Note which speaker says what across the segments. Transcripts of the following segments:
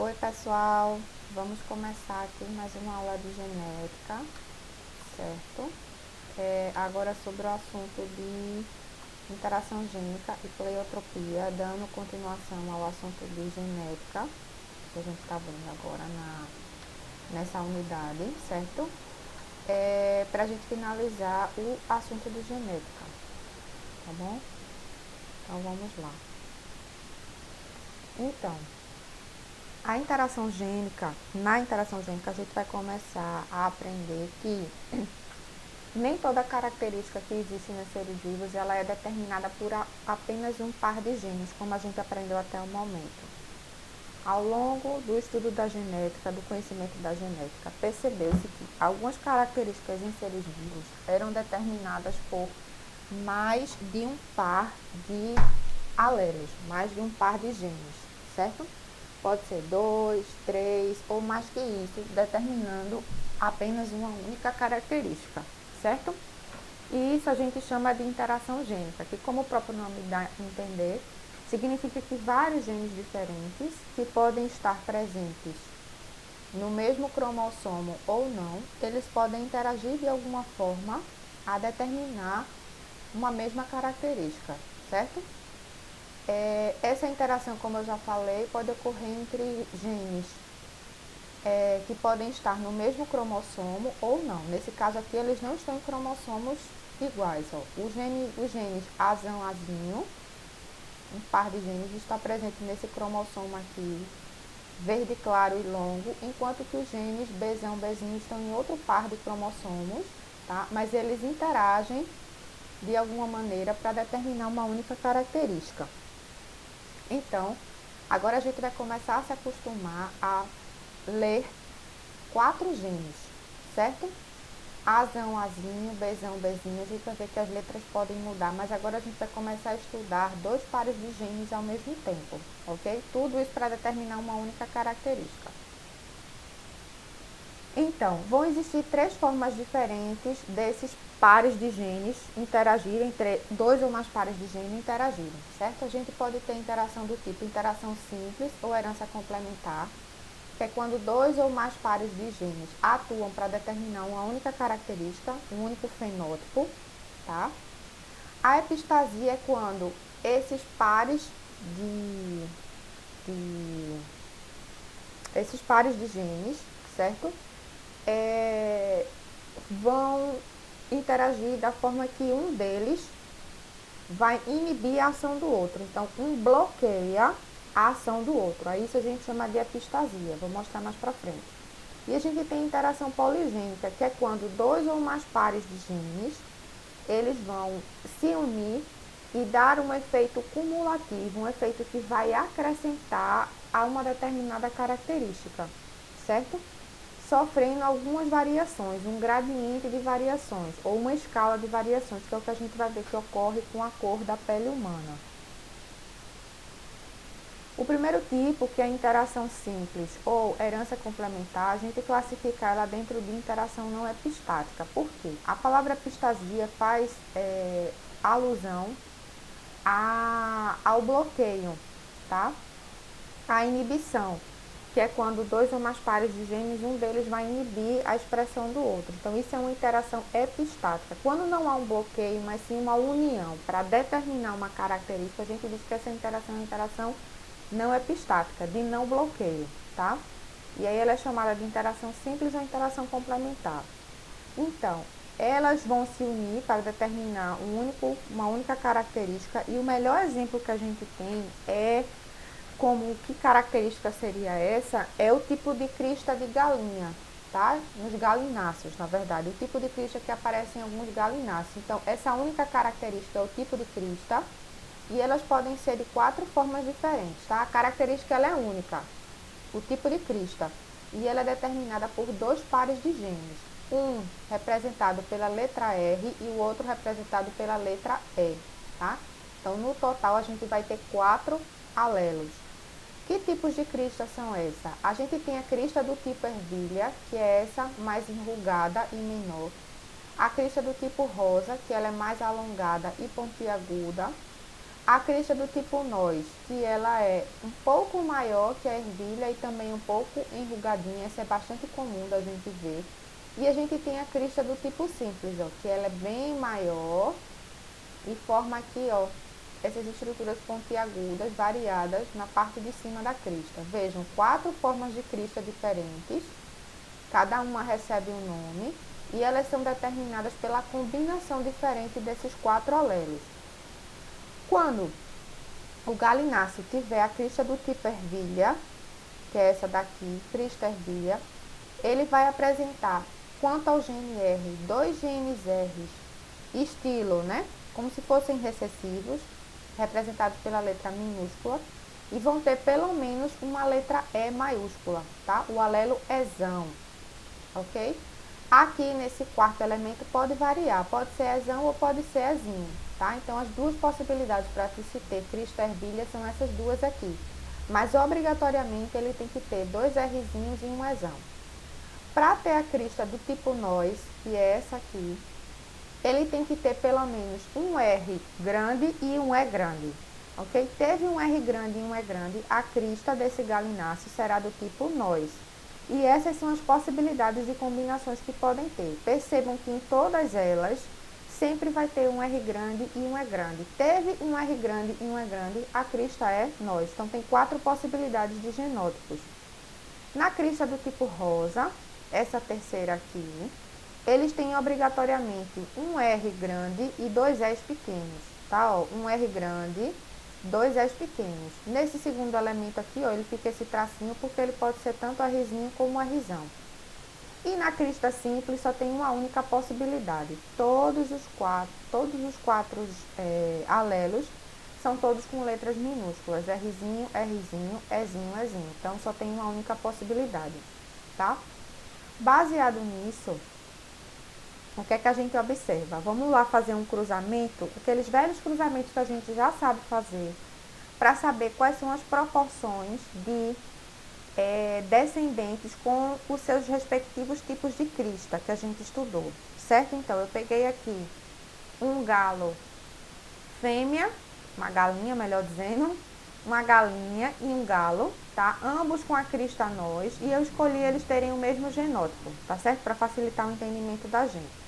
Speaker 1: Oi pessoal, vamos começar aqui mais uma aula de genética, certo? Agora sobre o assunto de interação gênica e pleiotropia, dando continuação ao assunto de genética, que a gente está vendo agora nessa unidade, certo? Para a gente finalizar o assunto de genética, tá bom? Então vamos lá. Então, na interação gênica a gente vai começar a aprender que nem toda característica que existe nos seres vivos ela é determinada por apenas um par de genes, como a gente aprendeu até o momento. Ao longo do estudo da genética, do conhecimento da genética, percebeu-se que algumas características em seres vivos eram determinadas por mais de um par de alelos, mais de um par de genes, certo? Pode ser 2, 3 ou mais que isso, determinando apenas uma única característica, certo? E isso a gente chama de interação gênica, que como o próprio nome dá a entender, significa que vários genes diferentes que podem estar presentes no mesmo cromossomo ou não, eles podem interagir de alguma forma a determinar uma mesma característica, certo? Essa interação, como eu já falei, pode ocorrer entre genes que podem estar no mesmo cromossomo ou não. Nesse caso aqui, eles não estão em cromossomos iguais. Ó. Os genes azão, azinho, um par de genes está presente nesse cromossomo aqui, verde claro e longo, enquanto que os genes bezão, bezinho estão em outro par de cromossomos, tá? Mas eles interagem de alguma maneira para determinar uma única característica. Então, agora a gente vai começar a se acostumar a ler 4 genes, certo? Azão, azinho, bezão, bezinho, a gente vai ver que as letras podem mudar, mas agora a gente vai começar a estudar 2 pares de genes ao mesmo tempo, ok? Tudo isso para determinar uma única característica. Então, vão existir 3 formas diferentes desses pares de genes interagirem, 2 ou mais pares de genes interagirem, certo? A gente pode ter interação do tipo interação simples ou herança complementar, que é quando 2 ou mais pares de genes atuam para determinar uma única característica, um único fenótipo, tá? A epistasia é quando esses pares de genes, certo? Vão interagir da forma que um deles vai inibir a ação do outro. Então, um bloqueia a ação do outro. A isso a gente chama de epistasia. Vou mostrar mais para frente. E a gente tem interação poligênica, que é quando 2 ou mais pares de genes, eles vão se unir e dar um efeito cumulativo, um efeito que vai acrescentar a uma determinada característica, certo? Sofrendo algumas variações, um gradiente de variações, ou uma escala de variações, que é o que a gente vai ver que ocorre com a cor da pele humana. O primeiro tipo, que é a interação simples ou herança complementar, a gente classifica ela dentro de interação não epistática. Por quê? A palavra epistasia faz alusão ao bloqueio, tá? A inibição, que é quando 2 ou mais pares de genes, um deles vai inibir a expressão do outro. Então, isso é uma interação epistática. Quando não há um bloqueio, mas sim uma união para determinar uma característica, a gente diz que essa interação é uma interação não epistática, de não bloqueio, tá? E aí ela é chamada de interação simples ou interação complementar. Então, elas vão se unir para determinar uma única característica, e o melhor exemplo que a gente tem como que característica seria essa, é o tipo de crista de galinha, tá? Nos galináceos, na verdade, o tipo de crista que aparece em alguns galináceos. Então, essa única característica é o tipo de crista, e elas podem ser de 4 formas diferentes, tá? A característica ela é única, o tipo de crista, e ela é determinada por 2 pares de genes, um representado pela letra R e o outro representado pela letra E, tá? Então, no total, a gente vai ter 4 alelos. Que tipos de crista são essas? A gente tem a crista do tipo ervilha, que é essa mais enrugada e menor. A crista do tipo rosa, que ela é mais alongada e pontiaguda. A crista do tipo nós, que ela é um pouco maior que a ervilha e também um pouco enrugadinha, essa é bastante comum da gente ver. E a gente tem a crista do tipo simples, ó, que ela é bem maior e forma aqui, ó, essas estruturas pontiagudas variadas na parte de cima da crista. Vejam, 4 formas de crista diferentes, cada uma recebe um nome e elas são determinadas pela combinação diferente desses 4 alelos. Quando o galináceo tiver a crista do tipo ervilha, que é essa daqui, crista ervilha, ele vai apresentar, quanto ao gene R, 2 genes R, estilo, né? Como se fossem recessivos, representados pela letra minúscula, e vão ter pelo menos uma letra E maiúscula, tá? O alelo Ezão, ok? Aqui nesse quarto elemento pode variar, pode ser Ezão ou pode ser Ezinho, tá? Então as duas possibilidades para se ter crista ervilha são essas duas aqui, mas obrigatoriamente ele tem que ter 2 Rzinhos e um Ezão. Para ter a crista do tipo nós, que é essa aqui, ele tem que ter pelo menos um R grande e um E grande, ok? Teve um R grande e um E grande, a crista desse galináceo será do tipo nós. E essas são as possibilidades de combinações que podem ter. Percebam que em todas elas sempre vai ter um R grande e um E grande. Teve um R grande e um E grande, a crista é nós. Então tem 4 possibilidades de genótipos. Na crista do tipo rosa, essa terceira aqui, eles têm obrigatoriamente um R grande e 2 R's pequenos, tá? Ó, um R grande, 2 R's pequenos. Nesse segundo elemento aqui, ó, ele fica esse tracinho porque ele pode ser tanto Rzinho como Rzão. E na crista simples só tem uma única possibilidade. Todos os quatro alelos são todos com letras minúsculas, Rzinho, Rzinho, Ezinho, Ezinho. Então só tem uma única possibilidade, tá? Baseado nisso, o que é que a gente observa? Vamos lá fazer um cruzamento, aqueles velhos cruzamentos que a gente já sabe fazer, para saber quais são as proporções de descendentes com os seus respectivos tipos de crista que a gente estudou, certo? Então, eu peguei aqui um galo fêmea, uma galinha, melhor dizendo, uma galinha e um galo, tá? Ambos com a crista nós, e eu escolhi eles terem o mesmo genótipo, tá certo? Para facilitar o entendimento da gente.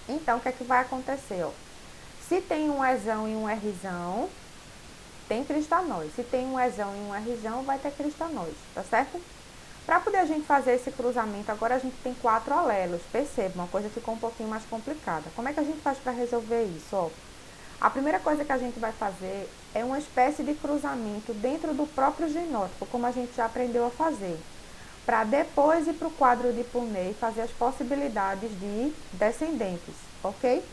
Speaker 1: Então, o que é que vai acontecer, ó? Se tem um Ezão e um Rzão, tem crista nós. Se tem um Ezão e um Rzão, vai ter crista nós, tá certo? Para poder a gente fazer esse cruzamento, agora a gente tem 4 alelos. Perceba, uma coisa ficou um pouquinho mais complicada. Como é que a gente faz para resolver isso, ó? A primeira coisa que a gente vai fazer é uma espécie de cruzamento dentro do próprio genótipo, como a gente já aprendeu a fazer, para depois ir para o quadro de Punney e fazer as possibilidades de descendentes, ok?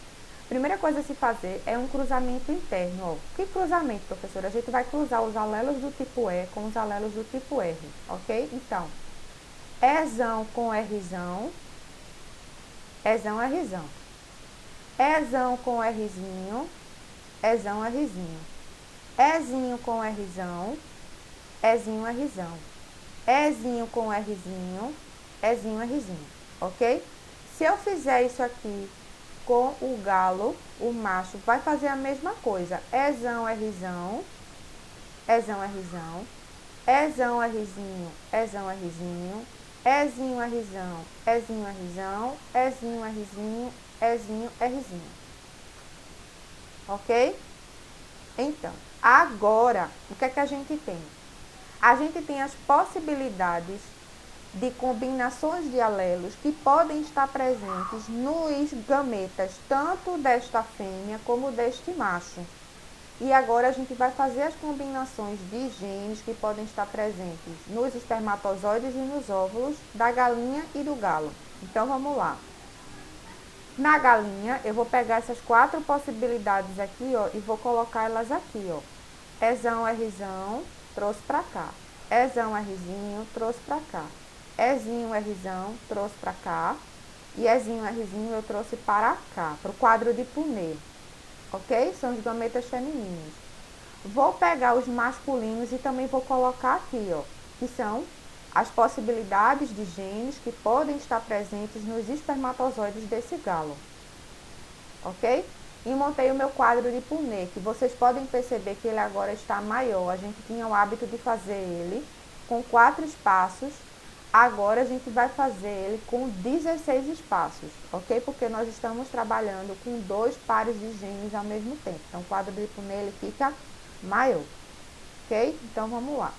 Speaker 1: Primeira coisa a se fazer é um cruzamento interno. Ó. Que cruzamento, professora? A gente vai cruzar os alelos do tipo E com os alelos do tipo R, ok? Então, Ezão com Rzão, Ezão, Rzão. Ezão com Rzinho, Ezão, Rzinho. Ezinho com Rzão, Ezinho, Rzão. Ezinho com Rzinho, Ezinho, Rzinho, ok? Se eu fizer isso aqui com o galo, o macho, vai fazer a mesma coisa. Ezão, Rzão, Ezão, Rzão. Ezão, Rzinho, Ezão, Rzinho. Ezinho, Rzão, Ezinho, Rzão. Ezinho, Rzinho, Ezinho, Rzinho. Ok? Então, agora, o que é que a gente tem? A gente tem as possibilidades de combinações de alelos que podem estar presentes nos gametas, tanto desta fêmea como deste macho. E agora a gente vai fazer as combinações de genes que podem estar presentes nos espermatozoides e nos óvulos da galinha e do galo. Então, vamos lá. Na galinha, eu vou pegar essas 4 possibilidades aqui, ó, e vou colocar elas aqui, ó. Ezão, Rzão, trouxe para cá. Ezão, Rzinho, trouxe para cá. Ezinho, Rzão, trouxe para cá. E Ezinho, Rzinho, eu trouxe para cá, para o quadro de Punney. Ok? São os gametas femininos. Vou pegar os masculinos e também vou colocar aqui, ó, que são as possibilidades de genes que podem estar presentes nos espermatozoides desse galo. Ok? e montei o meu quadro de Punnett, que vocês podem perceber que ele agora está maior. A gente tinha o hábito de fazer ele com 4 espaços, agora a gente vai fazer ele com 16 espaços, ok? Porque nós estamos trabalhando com 2 pares de genes ao mesmo tempo, então o quadro de Punnett ele fica maior, ok? Então vamos lá.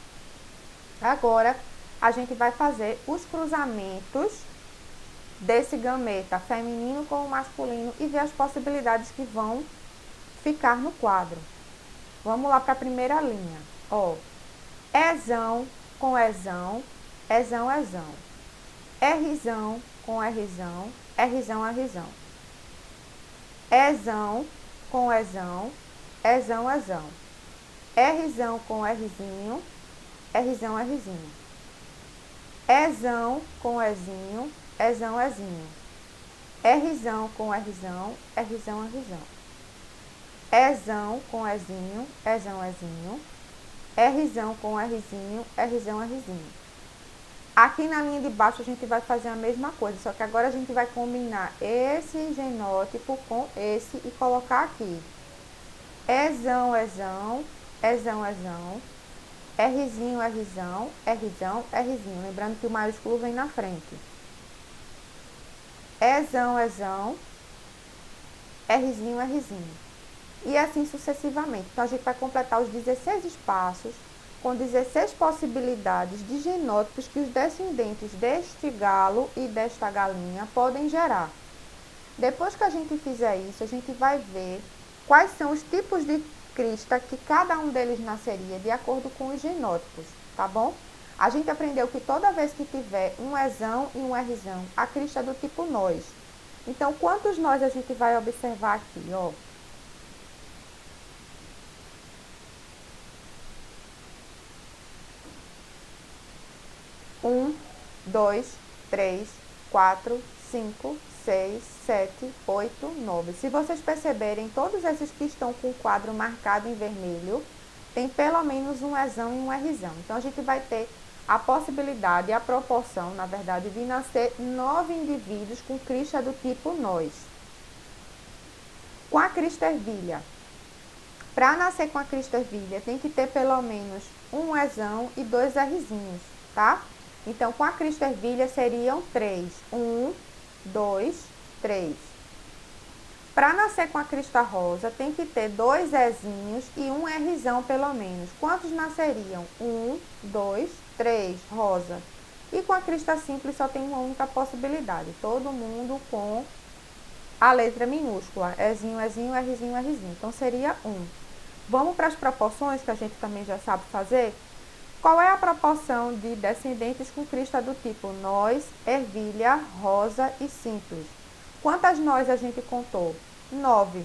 Speaker 1: Agora a gente vai fazer os cruzamentos desse gameta feminino com o masculino e ver as possibilidades que vão ficar no quadro. Vamos lá para a primeira linha. Ó, Ezão com Ezão, Ezão, Ezão. Rzão com Rzão, Rzão, Rzão. Ezão com Ezão, Ezão, Ezão. Rzão com Rzinho, Rzão, Rzinho. Ezão com Ezinho, Ezão, Ezinho. Rzão com Rzão, Rzão, Rzão. Ezão com Ezinho, Ezão, Ezinho. Rzão com Rzinho, Rzão, Rzinho. Aqui na linha de baixo a gente vai fazer a mesma coisa, só que agora a gente vai combinar esse genótipo com esse e colocar aqui. Ezão, Ezão, Ezão, Ezão. Rzinho, Rzão, Rzão, Rzinho. Lembrando que o maiúsculo vem na frente. Ezão, Ezão, Rzinho, Rzinho. E assim sucessivamente. Então, a gente vai completar os 16 espaços com 16 possibilidades de genótipos que os descendentes deste galo e desta galinha podem gerar. Depois que a gente fizer isso, a gente vai ver quais são os tipos de crista que cada um deles nasceria de acordo com os genótipos, tá bom? A gente aprendeu que toda vez que tiver um Ezão e um Rzão, a crista é do tipo nós. Então, quantos nós a gente vai observar aqui, ó? 1, 2, 3, 4, 5, 6, 7, 8, 9. Se vocês perceberem, todos esses que estão com o quadro marcado em vermelho, tem pelo menos um Ezão e um Rzão. Então, a gente vai ter a possibilidade, a proporção, na verdade, de nascer 9 indivíduos com crista do tipo nós. Com a crista ervilha. Para nascer com a crista ervilha, tem que ter pelo menos um Ezão e 2 Rzinhos, tá? Então, com a crista ervilha seriam 3. 1, 2, 3. Para nascer com a crista rosa, tem que ter 2 Ezinhos e um Rzão pelo menos. Quantos nasceriam? 1, 2, 3, rosa. E com a crista simples só tem uma única possibilidade. Todo mundo com a letra minúscula. Ezinho, Ezinho, Rzinho, Rzinho. Então, seria 1. Vamos para as proporções, que a gente também já sabe fazer? Qual é a proporção de descendentes com crista do tipo nós, ervilha, rosa e simples? Quantas nós a gente contou? 9,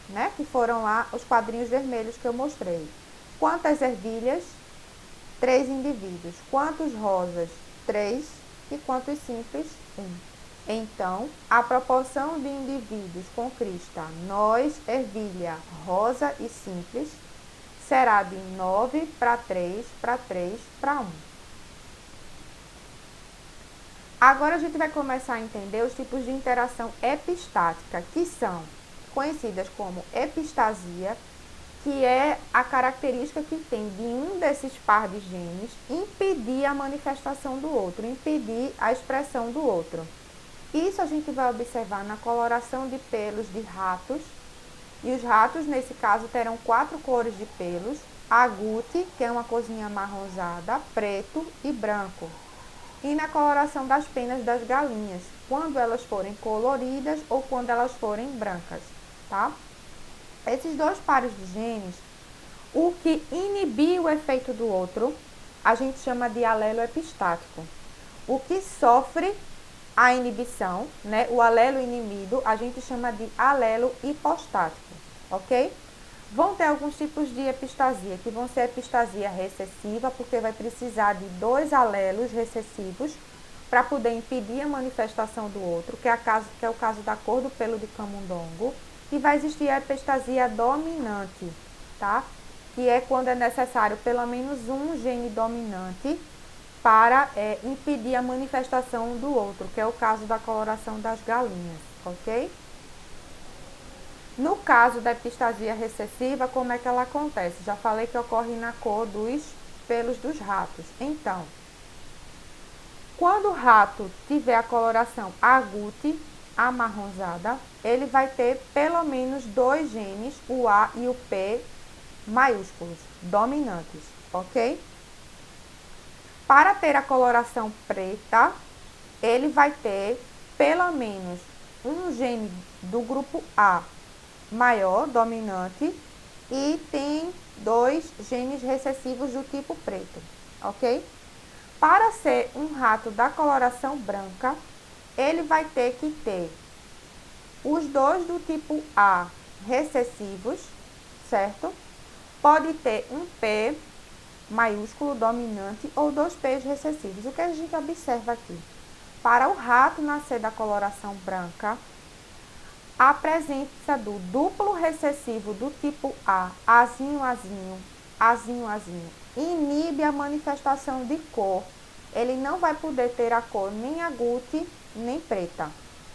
Speaker 1: né? Que foram lá os quadrinhos vermelhos que eu mostrei. Quantas ervilhas? 3 indivíduos. Quantos rosas? 3. E quantos simples? 1. Então, a proporção de indivíduos com crista nós, ervilha, rosa e simples será de 9 para 3 para 3 para 1. Agora a gente vai começar a entender os tipos de interação epistática, que são conhecidas como epistasia, que é a característica que tem de um desses par de genes impedir a manifestação do outro, impedir a expressão do outro. Isso a gente vai observar na coloração de pelos de ratos. E os ratos, nesse caso, terão 4 cores de pelos: agute, que é uma corzinha amarronzada, preto e branco. E na coloração das penas das galinhas, quando elas forem coloridas ou quando elas forem brancas, tá? Esses 2 pares de genes, o que inibir o efeito do outro, a gente chama de alelo epistático. O que sofre a inibição, né, o alelo inibido, a gente chama de alelo hipostático, ok? Vão ter alguns tipos de epistasia, que vão ser epistasia recessiva, porque vai precisar de 2 alelos recessivos para poder impedir a manifestação do outro, que é o caso da cor do pelo de camundongo. E vai existir a epistasia dominante, tá? Que é quando é necessário pelo menos um gene dominante para impedir a manifestação do outro, que é o caso da coloração das galinhas, ok? No caso da epistasia recessiva, como é que ela acontece? Já falei que ocorre na cor dos pelos dos ratos. Então, quando o rato tiver a coloração agute, amarronzada, ele vai ter pelo menos dois genes, o A e o P maiúsculos, dominantes, ok? Para ter a coloração preta, ele vai ter pelo menos um gene do grupo A maior, dominante, e tem dois genes recessivos do tipo preto, ok? Para ser um rato da coloração branca, ele vai ter que ter os dois do tipo A recessivos, certo? Pode ter um P maiúsculo dominante ou dois P's recessivos. O que a gente observa aqui? Para o rato nascer da coloração branca, a presença do duplo recessivo do tipo A, Azinho, Azinho, Azinho, Azinho, inibe a manifestação de cor. Ele não vai poder ter a cor nem agute, nem preta,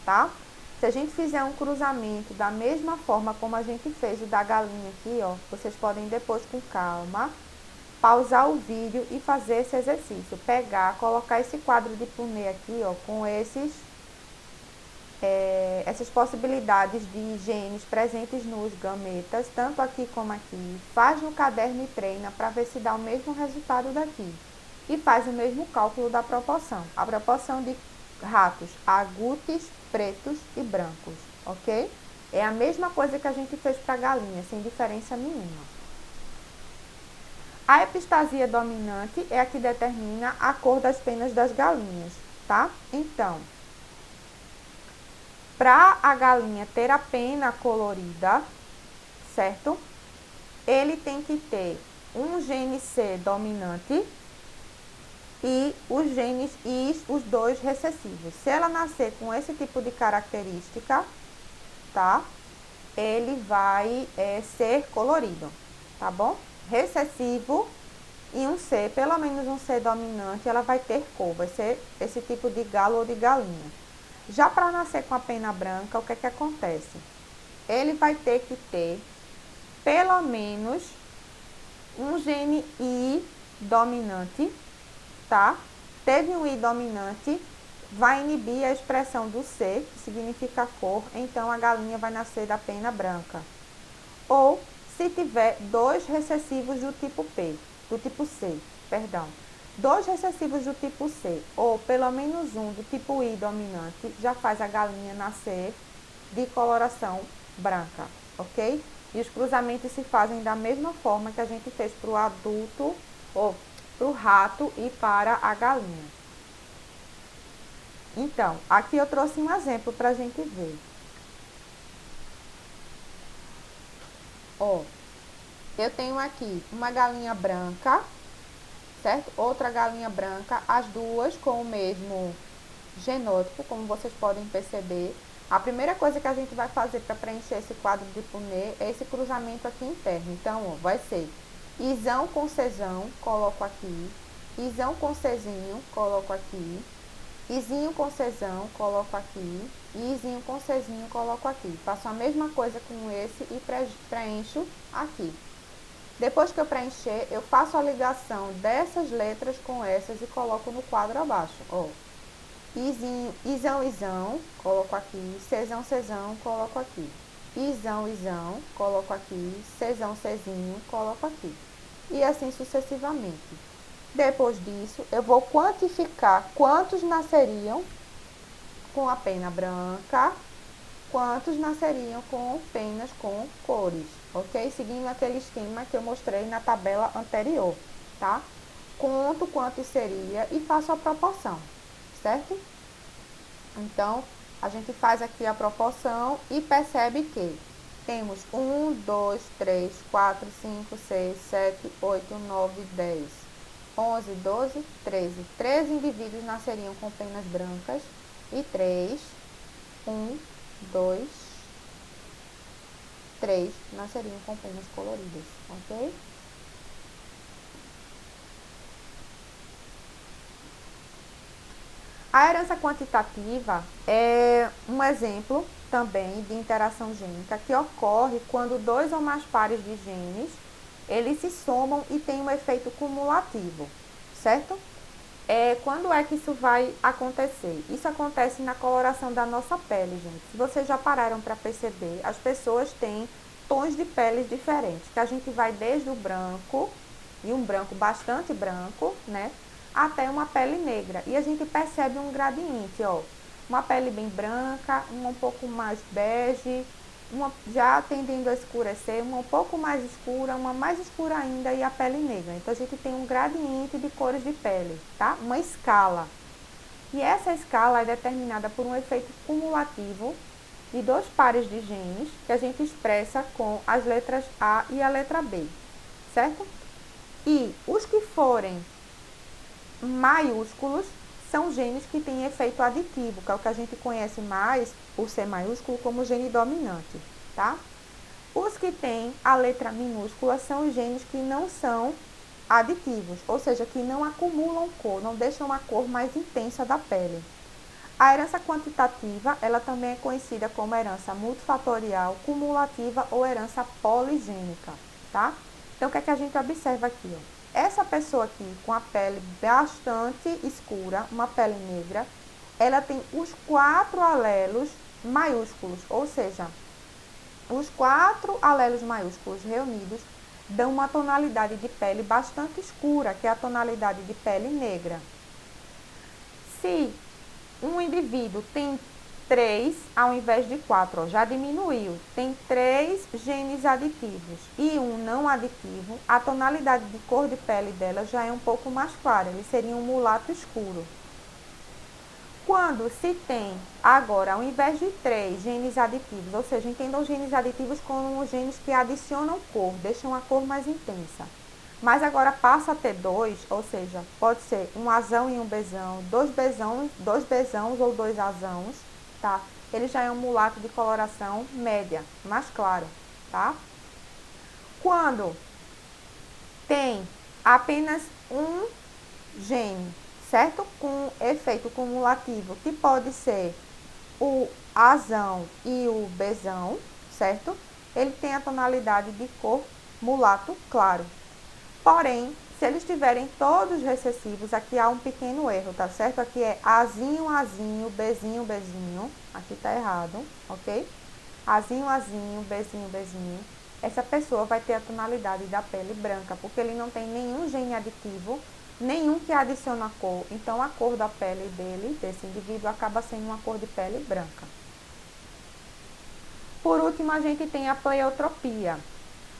Speaker 1: tá? Se a gente fizer um cruzamento da mesma forma como a gente fez o da galinha aqui, ó, vocês podem depois com calma pausar o vídeo e fazer esse exercício. Pegar, colocar esse quadro de Punnett aqui, ó, com essas possibilidades de genes presentes nos gametas, tanto aqui como aqui, faz no caderno e treina para ver se dá o mesmo resultado daqui. E faz o mesmo cálculo da proporção. A proporção de ratos agutes, pretos e brancos, ok? É a mesma coisa que a gente fez para a galinha, sem diferença nenhuma. A epistasia dominante é a que determina a cor das penas das galinhas, tá? Então, para a galinha ter a pena colorida, certo? Ele tem que ter um gene C dominante e os genes I, os dois recessivos. Se ela nascer com esse tipo de característica, tá? Ele vai ser colorido, tá bom? Recessivo e um C, pelo menos um C dominante, ela vai ter cor, vai ser esse tipo de galo ou de galinha. Já para nascer com a pena branca, o que é que acontece? Ele vai ter que ter pelo menos um gene I dominante, tá? Teve um I dominante, vai inibir a expressão do C, que significa cor, então a galinha vai nascer da pena branca. Ou se tiver dois recessivos do tipo C, perdão. Dois recessivos do tipo C, ou pelo menos um do tipo I dominante, já faz a galinha nascer de coloração branca, ok? E os cruzamentos se fazem da mesma forma que a gente fez para o adulto, ou para o rato e para a galinha. Então, aqui eu trouxe um exemplo para a gente ver. Ó, eu tenho aqui uma galinha branca, certo? Outra galinha branca, as duas com o mesmo genótipo, como vocês podem perceber. A primeira coisa que a gente vai fazer para preencher esse quadro de Punnett é esse cruzamento aqui interno. Então, ó, vai ser Izão com Czão, coloco aqui. Izão com Czinho, coloco aqui. Izinho com Czão, coloco aqui. E Izinho com Czinho, coloco aqui. Faço a mesma coisa com esse e preencho aqui. Depois que eu preencher, eu faço a ligação dessas letras com essas e coloco no quadro abaixo. Ó, Izinho, Izão, Izão, coloco aqui. Czão, Czão, coloco aqui. Izão, Izão, coloco aqui. Czão, Czinho, coloco aqui. E assim sucessivamente. Depois disso, eu vou quantificar quantos nasceriam com a pena branca, quantos nasceriam com penas com cores, ok? Seguindo aquele esquema que eu mostrei na tabela anterior, tá? Conto quanto seria e faço a proporção, certo? Então, a gente faz aqui a proporção e percebe que temos 1, 2, 3, 4, 5, 6, 7, 8, 9, 10, 11, 12, 13. 13 indivíduos nasceriam com penas brancas e 3, 1, 2, 3 nasceriam com penas coloridas, ok? A herança quantitativa é um exemplo também de interação gênica que ocorre quando dois ou mais pares de genes, eles se somam e tem um efeito cumulativo, certo? Quando é que isso vai acontecer? Isso acontece na coloração da nossa pele, gente. Se vocês já pararam para perceber, as pessoas têm tons de peles diferentes, que a gente vai desde o branco, e um branco bastante branco, né, até uma pele negra. E a gente percebe um gradiente, ó, uma pele bem branca, uma um pouco mais bege, uma já tendendo a escurecer, uma um pouco mais escura, uma mais escura ainda e a pele negra. Então a gente tem um gradiente de cores de pele, tá? Uma escala. E essa escala é determinada por um efeito cumulativo de dois pares de genes que a gente expressa com as letras A e a letra B, certo? E os que forem maiúsculos são genes que têm efeito aditivo, que é o que a gente conhece mais, por ser maiúsculo, como gene dominante, tá? Os que têm a letra minúscula são os genes que não são aditivos, ou seja, que não acumulam cor, não deixam a cor mais intensa da pele. A herança quantitativa, ela também é conhecida como herança multifatorial, cumulativa ou herança poligênica, tá? Então, o que é que a gente observa aqui, ó? Essa pessoa aqui com a pele bastante escura, uma pele negra, ela tem os 4 alelos maiúsculos, ou seja, os 4 alelos maiúsculos reunidos dão uma tonalidade de pele bastante escura, que é a tonalidade de pele negra. Se um indivíduo tem 3 ao invés de 4, ó, já diminuiu, tem 3 genes aditivos e um não aditivo, a tonalidade de cor de pele dela já é um pouco mais clara, ele seria um mulato escuro. Quando se tem agora, ao invés de 3 genes aditivos, ou seja, entendam genes aditivos como genes que adicionam cor, deixam a cor mais intensa. Mas agora passa a ter 2, ou seja, pode ser um azão e um bezão, dois bezãos ou 2 azãos, tá? Ele já é um mulato de coloração média, mais claro, tá? Quando tem apenas um gene, certo? Com efeito cumulativo, que pode ser o azão e o bezão, certo? Ele tem a tonalidade de cor mulato claro. Porém, se eles tiverem todos recessivos, aqui há um pequeno erro, tá certo? Aqui é azinho, azinho, bezinho, bezinho. Aqui tá errado, ok? Azinho, azinho, bezinho, bezinho. Essa pessoa vai ter a tonalidade da pele branca, porque ele não tem nenhum gene aditivo, nenhum que adiciona a cor. Então, a cor da pele dele, desse indivíduo, acaba sendo uma cor de pele branca. Por último, a gente tem a pleiotropia.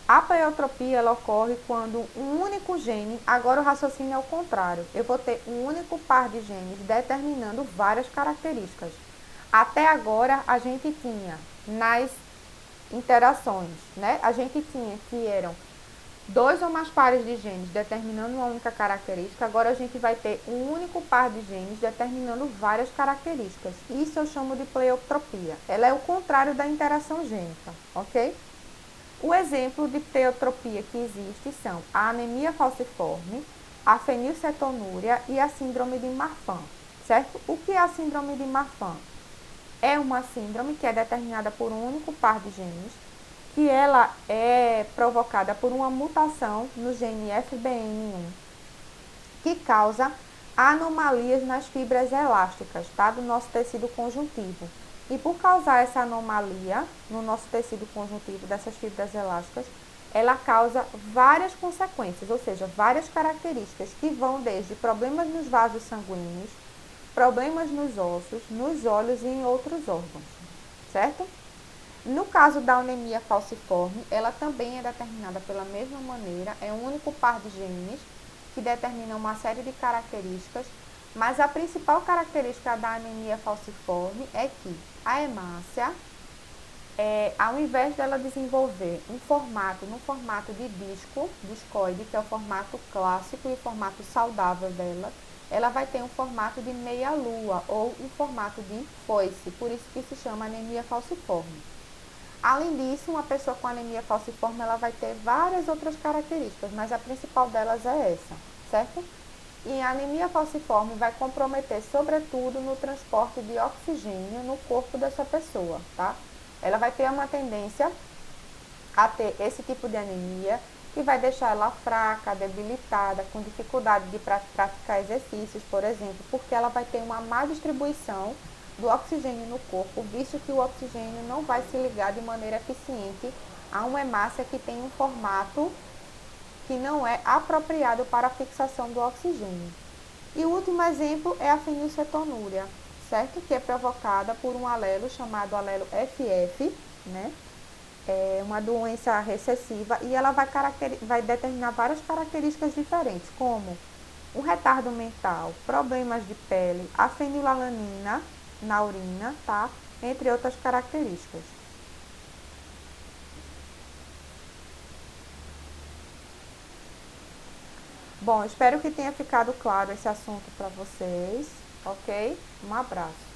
Speaker 1: A pleiotropia ela ocorre quando um único gene, agora o raciocínio é o contrário, eu vou ter um único par de genes determinando várias características. Até agora a gente tinha nas interações, né? A gente tinha que eram 2 ou mais pares de genes determinando uma única característica, agora a gente vai ter um único par de genes determinando várias características. Isso eu chamo de pleiotropia. Ela é o contrário da interação gênica, ok? O exemplo de pleiotropia que existe são a anemia falciforme, a fenilcetonúria e a síndrome de Marfan, certo? O que é a síndrome de Marfan? É uma síndrome que é determinada por um único par de genes, que ela é provocada por uma mutação no gene FBN1, que causa anomalias nas fibras elásticas, tá? Do nosso tecido conjuntivo. E por causar essa anomalia no nosso tecido conjuntivo dessas fibras elásticas, ela causa várias consequências, ou seja, várias características que vão desde problemas nos vasos sanguíneos, problemas nos ossos, nos olhos e em outros órgãos, certo? No caso da anemia falciforme, ela também é determinada pela mesma maneira, é um único par de genes que determina uma série de características, mas a principal característica da anemia falciforme é que a hemácia, ao invés dela desenvolver no formato de disco, discoide, que é o formato clássico e o formato saudável dela, ela vai ter um formato de meia-lua ou um formato de foice, por isso que se chama anemia falciforme. Além disso, uma pessoa com anemia falciforme ela vai ter várias outras características, mas a principal delas é essa, certo? E a anemia falciforme vai comprometer, sobretudo, no transporte de oxigênio no corpo dessa pessoa, tá? Ela vai ter uma tendência a ter esse tipo de anemia, que vai deixar ela fraca, debilitada, com dificuldade de praticar exercícios, por exemplo, porque ela vai ter uma má distribuição do oxigênio no corpo, visto que o oxigênio não vai se ligar de maneira eficiente a uma hemácia que tem um formato que não é apropriado para a fixação do oxigênio. E o último exemplo é a fenilcetonúria, certo? Que é provocada por um alelo chamado alelo FF, né? É uma doença recessiva e ela vai determinar várias características diferentes, como um retardo mental, problemas de pele, a fenilalanina na urina, tá? Entre outras características. Bom, espero que tenha ficado claro esse assunto para vocês, ok? Um abraço.